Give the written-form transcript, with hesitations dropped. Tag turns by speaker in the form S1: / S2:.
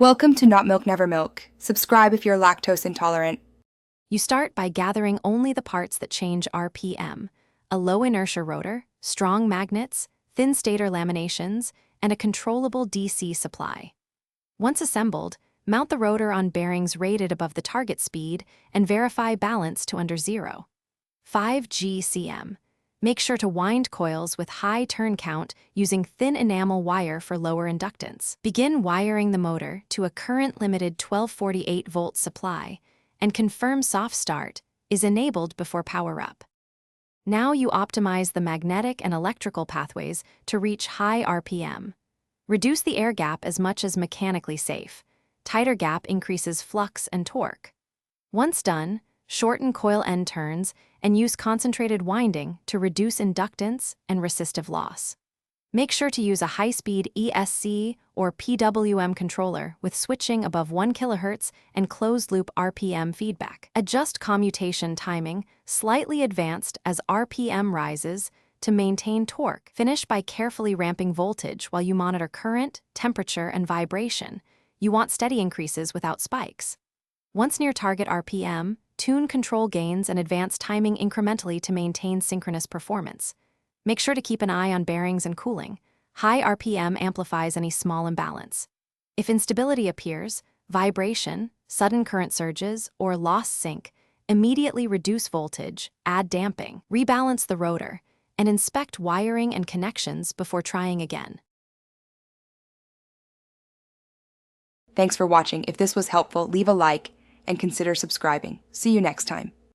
S1: Welcome to Not Milk Never Milk. Subscribe if you're lactose intolerant.
S2: You start by gathering only the parts that change RPM: a low-inertia rotor, strong magnets, thin stator laminations, and a controllable DC supply. Once assembled, mount the rotor on bearings rated above the target speed and verify balance to under 0. 5 GCM. Make sure to wind coils with high turn count using thin enamel wire for lower inductance. Begin wiring the motor to a current-limited 1248-volt supply, and confirm soft start is enabled before power-up. Now you optimize the magnetic and electrical pathways to reach high RPM. Reduce the air gap as much as mechanically safe. Tighter gap increases flux and torque. Once done, shorten coil end turns and use concentrated winding to reduce inductance and resistive loss. Make sure to use a high-speed ESC or PWM controller with switching above 1 kHz and closed-loop RPM feedback. Adjust commutation timing slightly advanced as RPM rises to maintain torque. Finish by carefully ramping voltage while you monitor current, temperature, and vibration. You want steady increases without spikes. Once near target RPM, tune control gains and advance timing incrementally to maintain synchronous performance. Make sure to keep an eye on bearings and cooling. High RPM amplifies any small imbalance. If instability appears, vibration, sudden current surges, or lost sync, immediately reduce voltage, add damping, rebalance the rotor, and inspect wiring and connections before trying again.
S1: Thanks for watching. If this was helpful, leave a like and consider subscribing. See you next time.